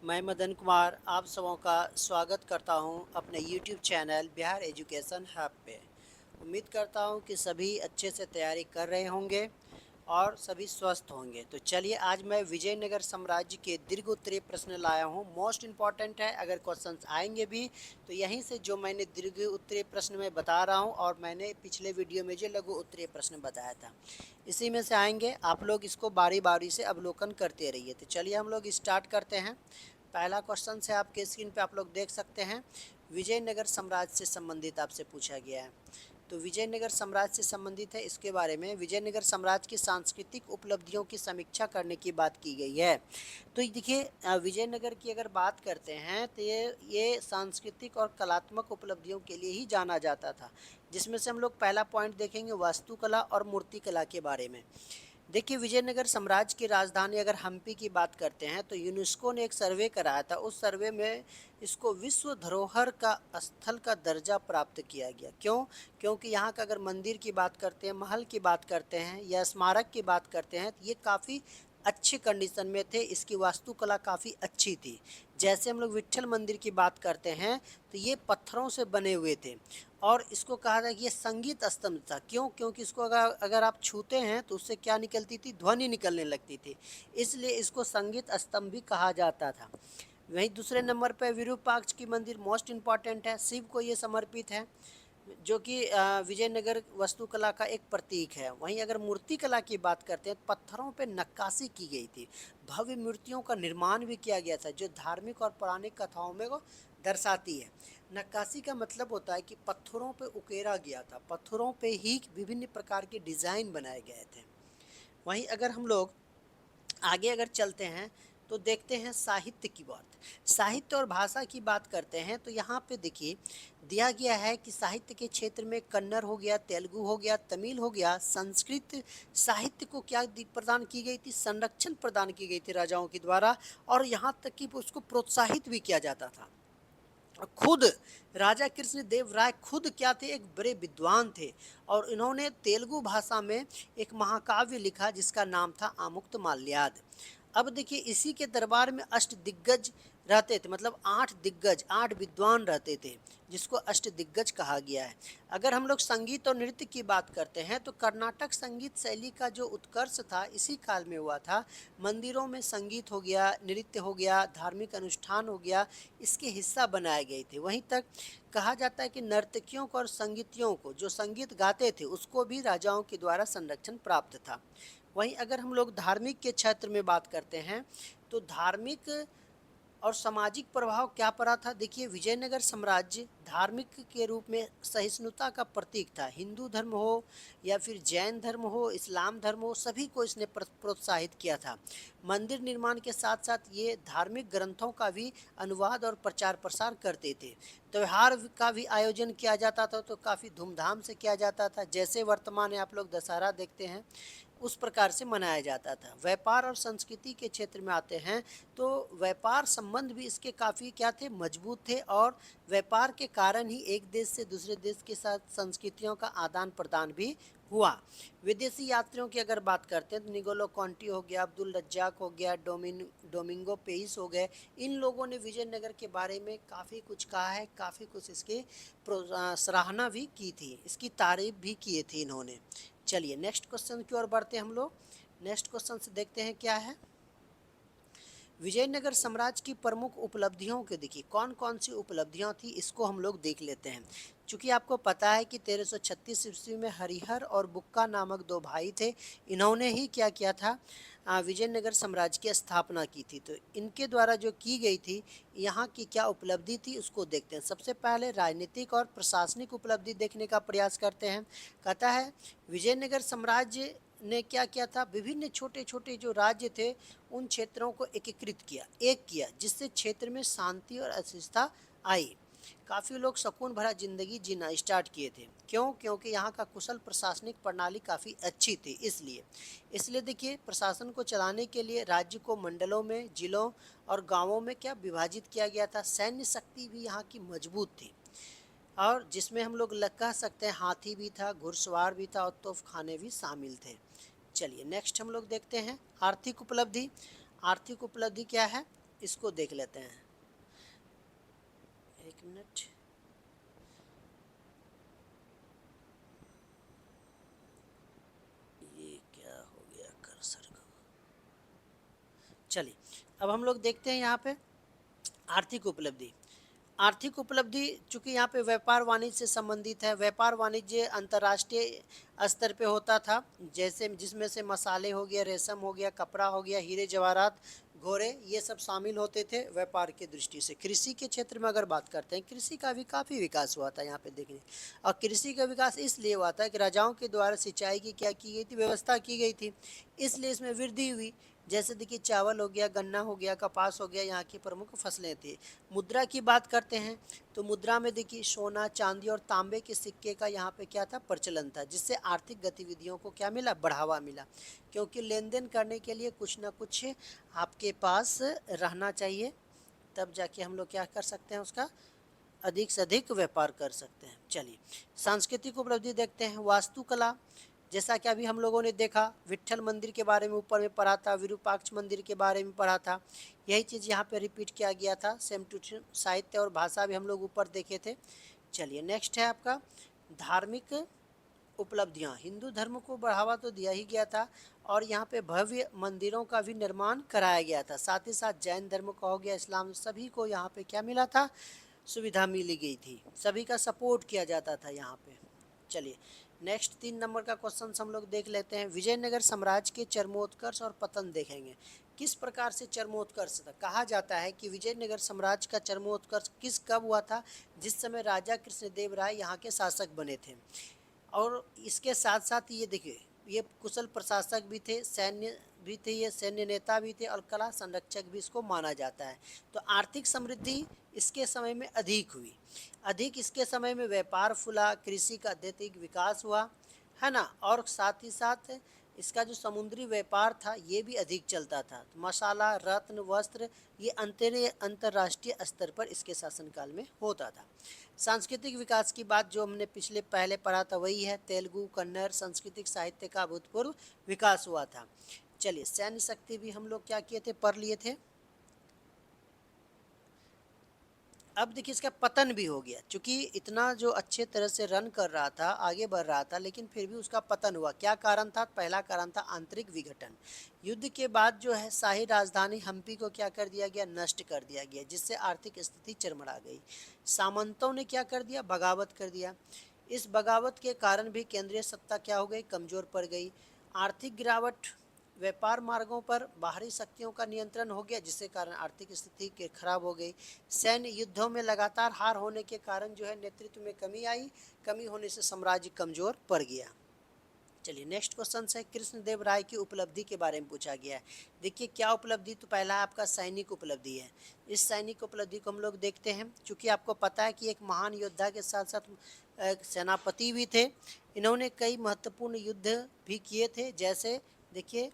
मैं मदन कुमार आप सबों का स्वागत करता हूं अपने YouTube channel Bihar education hub पे। उम्मीद करता हूं कि सभी अच्छे से तैयारी कर रहे होंगे और सभी स्वस्थ होंगे। तो चलिए आज मैं विजयनगर साम्राज्य के दीर्घ उत्तरीय प्रश्न लाया हूं। मोस्ट इम्पॉर्टेंट है, अगर क्वेश्चंस आएंगे भी तो यहीं से जो मैंने दीर्घ उत्तरीय प्रश्न में बता रहा हूं और मैंने पिछले वीडियो में जो लघु उत्तरीय प्रश्न बताया था इसी में से आएंगे। आप लोग इसको बारी बारी से अवलोकन करते रहिए। तो चलिए हम लोग स्टार्ट करते हैं। पहला क्वेश्चन है आपके स्क्रीन पे, आप लोग देख सकते हैं। विजयनगर साम्राज्य से संबंधित आपसे पूछा गया है। तो विजयनगर साम्राज्य से संबंधित है, इसके बारे में विजयनगर साम्राज्य की सांस्कृतिक उपलब्धियों की समीक्षा करने की बात की गई है। तो देखिए विजयनगर की अगर बात करते हैं तो ये सांस्कृतिक और कलात्मक उपलब्धियों के लिए ही जाना जाता था, जिसमें से हम लोग पहला पॉइंट देखेंगे वास्तुकला और मूर्तिकला के बारे में। देखिए विजयनगर साम्राज्य की राजधानी अगर हम्पी की बात करते हैं तो यूनेस्को ने एक सर्वे कराया था। उस सर्वे में इसको विश्व धरोहर का स्थल का दर्जा प्राप्त किया गया। क्यों? क्योंकि यहाँ का अगर मंदिर की बात करते हैं, महल की बात करते हैं या स्मारक की बात करते हैं तो ये काफ़ी अच्छे कंडीशन में थे। इसकी वास्तुकला काफ़ी अच्छी थी। जैसे हम लोग विट्ठल मंदिर की बात करते हैं तो ये पत्थरों से बने हुए थे और इसको कहा था कि ये संगीत स्तंभ था। क्यों? क्योंकि इसको अगर अगर आप छूते हैं तो उससे क्या निकलती थी? ध्वनि निकलने लगती थी, इसलिए इसको संगीत स्तंभ भी कहा जाता था। वहीं दूसरे नंबर पर विरूपाक्ष की मंदिर मोस्ट इम्पॉर्टेंट है, शिव को ये समर्पित है, जो कि विजयनगर वास्तुकला का एक प्रतीक है। वहीं अगर मूर्ति कला की बात करते हैं तो पत्थरों पे नक्काशी की गई थी, भव्य मूर्तियों का निर्माण भी किया गया था जो धार्मिक और पौराणिक कथाओं में को दर्शाती है। नक्काशी का मतलब होता है कि पत्थरों पे उकेरा गया था, पत्थरों पे ही विभिन्न प्रकार के डिज़ाइन बनाए गए थे। वहीं अगर हम लोग आगे अगर चलते हैं तो देखते हैं साहित्य की बात। साहित्य और भाषा की बात करते हैं तो यहाँ पे देखिए दिया गया है कि साहित्य के क्षेत्र में कन्नड़ हो गया, तेलुगु हो गया, तमिल हो गया, संस्कृत साहित्य को क्या प्रदान की गई थी? संरक्षण प्रदान की गई थी राजाओं के द्वारा, और यहाँ तक कि उसको प्रोत्साहित भी किया जाता था। खुद राजा कृष्ण देव राय खुद क्या थे? एक बड़े विद्वान थे और इन्होंने तेलुगु भाषा में एक महाकाव्य लिखा जिसका नाम था आमुक्त माल्याद। अब देखिए इसी के दरबार में अष्ट दिग्गज रहते थे, मतलब 8 दिग्गज, 8 विद्वान रहते थे, जिसको अष्ट दिग्गज कहा गया है। अगर हम लोग संगीत और नृत्य की बात करते हैं तो कर्नाटक संगीत शैली का जो उत्कर्ष था इसी काल में हुआ था। मंदिरों में संगीत हो गया, नृत्य हो गया, धार्मिक अनुष्ठान हो गया, इसके हिस्सा बनाए गए थे। वहीं तक कहा जाता है कि नर्तकियों को और संगीतियों को, जो संगीत गाते थे, उसको भी राजाओं के द्वारा संरक्षण प्राप्त था। वहीं अगर हम लोग धार्मिक के क्षेत्र में बात करते हैं तो धार्मिक और सामाजिक प्रभाव क्या पड़ा था? देखिए विजयनगर साम्राज्य धार्मिक के रूप में सहिष्णुता का प्रतीक था। हिंदू धर्म हो या फिर जैन धर्म हो, इस्लाम धर्म हो, सभी को इसने प्रोत्साहित किया था। मंदिर निर्माण के साथ साथ ये धार्मिक ग्रंथों का भी अनुवाद और प्रचार प्रसार करते थे। त्यौहार का भी आयोजन किया जाता था तो काफ़ी धूमधाम से किया जाता था। जैसे वर्तमान में आप लोग दशहरा देखते हैं उस प्रकार से मनाया जाता था। व्यापार और संस्कृति के क्षेत्र में आते हैं तो व्यापार संबंध भी इसके काफ़ी क्या थे? मजबूत थे, और व्यापार के कारण ही एक देश से दूसरे देश के साथ संस्कृतियों का आदान प्रदान भी हुआ। विदेशी यात्रियों की अगर बात करते हैं तो निगोलो कॉन्टी हो गया, अब्दुल रज्जाक हो गया, डोमिंगो पेइस हो गए, इन लोगों ने विजयनगर के बारे में काफ़ी कुछ कहा है, काफ़ी कुछ इसकी सराहना भी की थी, इसकी तारीफ भी किए थे इन्होंने। चलिए नेक्स्ट क्वेश्चन की ओर बढ़ते हैं हम लोग। नेक्स्ट क्वेश्चन से देखते हैं क्या है। विजयनगर साम्राज्य की प्रमुख उपलब्धियों के देखिए कौन कौन सी उपलब्धियां थी, इसको हम लोग देख लेते हैं। चूँकि आपको पता है कि 1336 ईस्वी में हरिहर और बुक्का नामक 2 भाई थे, इन्होंने ही क्या किया था? विजयनगर साम्राज्य की स्थापना की थी। तो इनके द्वारा जो की गई थी, यहाँ की क्या उपलब्धि थी उसको देखते हैं। सबसे पहले राजनीतिक और प्रशासनिक उपलब्धि देखने का प्रयास करते हैं। कहता है विजयनगर साम्राज्य ने क्या किया था? विभिन्न छोटे छोटे जो राज्य थे उन क्षेत्रों को एकीकृत किया, एक किया, जिससे क्षेत्र में शांति और अस्थिरता आई। काफ़ी लोग सुकून भरा जिंदगी जीना स्टार्ट किए थे। क्यों? क्योंकि यहाँ का कुशल प्रशासनिक प्रणाली काफ़ी अच्छी थी, इसलिए इसलिए देखिए प्रशासन को चलाने के लिए राज्य को मंडलों में, जिलों और गांवों में क्या विभाजित किया गया था। सैन्य शक्ति भी यहाँ की मजबूत थी, और जिसमें हम लोग कह सकते हैं हाथी भी था, घुड़सवार भी था और तोपखाने भी शामिल थे। चलिए नेक्स्ट हम लोग देखते हैं आर्थिक उपलब्धि। आर्थिक उपलब्धि क्या है? इसको देख लेते हैं। एक मिनट, ये क्या हो गया कर्सर को। चलिए, अब हम लोग देखते हैं यहाँ पे आर्थिक उपलब्धि। आर्थिक उपलब्धि चूँकि यहाँ पे व्यापार वाणिज्य से संबंधित है। व्यापार वाणिज्य अंतर्राष्ट्रीय स्तर पे होता था, जैसे जिसमें से मसाले हो गया, रेशम हो गया, कपड़ा हो गया, हीरे जवाहरात, घोड़े, ये सब शामिल होते थे व्यापार की दृष्टि से। कृषि के क्षेत्र में अगर बात करते हैं, कृषि का भी काफ़ी विकास हुआ था यहाँ पे देखने। और कृषि का विकास इसलिए हुआ था कि राजाओं के द्वारा सिंचाई की क्या की गई थी, व्यवस्था की गई थी, इसलिए इसमें वृद्धि हुई। जैसे देखिए चावल हो गया, गन्ना हो गया, कपास हो गया, यहाँ की प्रमुख फसलें थी। मुद्रा की बात करते हैं तो मुद्रा में देखिए सोना, चांदी और तांबे के सिक्के का यहाँ पे क्या था, प्रचलन था, जिससे आर्थिक गतिविधियों को क्या मिला, बढ़ावा मिला। क्योंकि लेन देन करने के लिए कुछ ना कुछ आपके पास रहना चाहिए, तब जाके हम लोग क्या कर सकते हैं, उसका अधिक से अधिक व्यापार कर सकते हैं। चलिए, सांस्कृतिक उपलब्धि देखते हैं। वास्तुकला, जैसा कि अभी हम लोगों ने देखा, विट्ठल मंदिर के बारे में ऊपर में पढ़ा था, विरूपाक्ष मंदिर के बारे में पढ़ा था, यही चीज़ यहाँ पे रिपीट किया गया था, सेम टू सेम। साहित्य और भाषा भी हम लोग ऊपर देखे थे। चलिए, नेक्स्ट है आपका धार्मिक उपलब्धियाँ। हिंदू धर्म को बढ़ावा तो दिया ही गया था, और यहाँ पे भव्य मंदिरों का भी निर्माण कराया गया था। साथ ही साथ जैन धर्म का हो गया, इस्लाम, सभी को यहाँ पे क्या मिला था, सुविधा मिली गई थी, सभी का सपोर्ट किया जाता था यहाँ पे। चलिए, नेक्स्ट 3 नंबर का क्वेश्चन हम लोग देख लेते हैं। विजयनगर साम्राज्य के चरमोत्कर्ष और पतन देखेंगे। किस प्रकार से चरमोत्कर्ष था, कहा जाता है कि विजयनगर साम्राज्य का चरमोत्कर्ष कब हुआ था, जिस समय राजा कृष्णदेव राय यहाँ के शासक बने थे। और इसके साथ साथ ये देखिए, ये कुशल प्रशासक भी थे, सैन्य भी थे, ये सैन्य नेता भी थे, और कला संरक्षक भी इसको माना जाता है। तो आर्थिक समृद्धि इसके समय में अधिक हुई, अधिक इसके समय में व्यापार फूला, कृषि का अत्यधिक विकास हुआ, है ना। और साथ ही साथ इसका जो समुद्री व्यापार था ये भी अधिक चलता था। तो मसाला, रत्न, वस्त्र, ये अंतर्राष्ट्रीय स्तर पर इसके शासनकाल में होता था। सांस्कृतिक विकास की बात जो हमने पहले पढ़ा था वही है, तेलुगु, कन्नड़, सांस्कृतिक साहित्य का अभूतपूर्व विकास हुआ था। चलिए, सैन्य शक्ति भी हम लोग क्या किए थे, पढ़ लिए थे। अब देखिए इसका पतन भी हो गया, क्योंकि इतना जो अच्छे तरह से रन कर रहा था, आगे बढ़ रहा था, लेकिन फिर भी उसका पतन हुआ। क्या कारण था, पहला कारण था आंतरिक विघटन। युद्ध के बाद जो है शाही राजधानी हम्पी को क्या कर दिया गया, नष्ट कर दिया गया, जिससे आर्थिक स्थिति चरमरा गई। सामंतों ने क्या कर दिया, बगावत कर दिया। इस बगावत के कारण भी केंद्रीय सत्ता क्या हो गई, कमज़ोर पड़ गई। आर्थिक गिरावट, व्यापार मार्गों पर बाहरी शक्तियों का नियंत्रण हो गया, जिससे कारण आर्थिक स्थिति के खराब हो गई। सैन्य युद्धों में लगातार हार होने के कारण जो है नेतृत्व में कमी आई, कमी होने से साम्राज्य कमज़ोर पड़ गया। चलिए, नेक्स्ट क्वेश्चन है कृष्णदेव राय की उपलब्धि के बारे में पूछा गया है। देखिए क्या उपलब्धि, तो पहला आपका सैनिक उपलब्धि है। इस सैनिक उपलब्धि को हम लोग देखते हैं, क्योंकि आपको पता है कि एक महान योद्धा के साथ साथ सेनापति भी थे। इन्होंने कई महत्वपूर्ण युद्ध भी किए थे, जैसे देखिए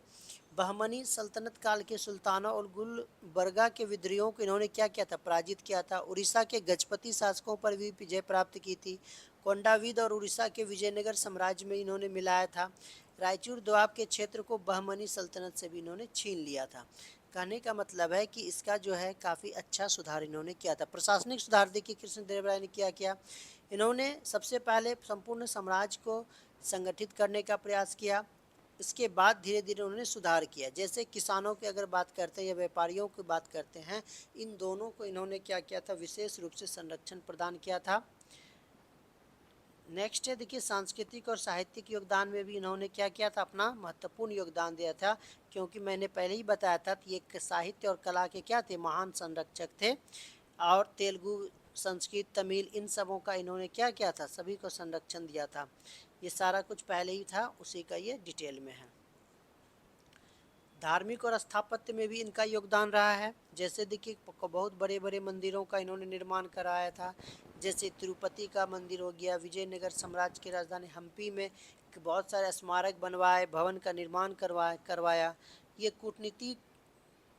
बहमनी सल्तनत काल के सुल्तानों और गुलबर्गा के विद्रोहियों को इन्होंने क्या किया था, पराजित किया था। उड़ीसा के गजपति शासकों पर भी विजय प्राप्त की थी। कोंडाविद और उड़ीसा के विजयनगर साम्राज्य में इन्होंने मिलाया था। रायचूर दोआब के क्षेत्र को बहमनी सल्तनत से भी इन्होंने छीन लिया था। कहने का मतलब है कि इसका जो है काफ़ी अच्छा सुधार इन्होंने किया था। प्रशासनिक सुधार देखिए कृष्णदेव राय ने क्या किया, इन्होंने सबसे पहले संपूर्ण साम्राज्य को संगठित करने का प्रयास किया। इसके बाद धीरे धीरे उन्होंने सुधार किया। जैसे किसानों की अगर बात करते हैं या व्यापारियों की बात करते हैं, इन दोनों को इन्होंने क्या किया था, विशेष रूप से संरक्षण प्रदान किया था। नेक्स्ट है देखिए सांस्कृतिक और साहित्यिक योगदान में भी इन्होंने क्या किया था, अपना महत्वपूर्ण योगदान दिया था। क्योंकि मैंने पहले ही बताया था कि ये साहित्य और कला के क्या थे, महान संरक्षक थे। और तेलुगु, संस्कृत, तमिल, इन सबों का इन्होंने क्या किया था, सभी को संरक्षण दिया था। ये सारा कुछ पहले ही था, उसी का ये डिटेल में है। धार्मिक और स्थापत्य में भी इनका योगदान रहा है। जैसे देखिए बहुत बड़े बड़े मंदिरों का इन्होंने निर्माण कराया था। जैसे तिरुपति का मंदिर हो गया, विजयनगर साम्राज्य की राजधानी हम्पी में बहुत सारे स्मारक बनवाए, भवन का निर्माण करवाया। ये कूटनीति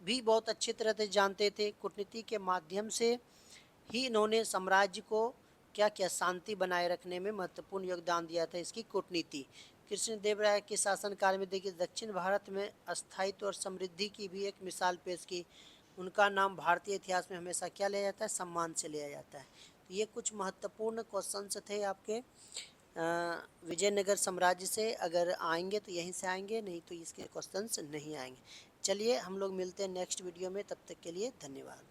भी बहुत अच्छी तरह से जानते थे। कूटनीति के माध्यम से ही इन्होंने साम्राज्य को क्या किया, शांति बनाए रखने में महत्वपूर्ण योगदान दिया था, इसकी कूटनीति। कृष्णदेव राय के शासनकाल में देखिए दक्षिण भारत में स्थायित्व और समृद्धि की भी एक मिसाल पेश की। उनका नाम भारतीय इतिहास में हमेशा क्या लिया जाता है, सम्मान से लिया जाता है। तो ये कुछ महत्वपूर्ण क्वेश्चंस थे आपके विजयनगर साम्राज्य से। अगर आएंगे तो यहीं से आएंगे, नहीं तो इसके क्वेश्चंस नहीं आएंगे। चलिए हम लोग मिलते हैं नेक्स्ट वीडियो में, तब तक के लिए धन्यवाद।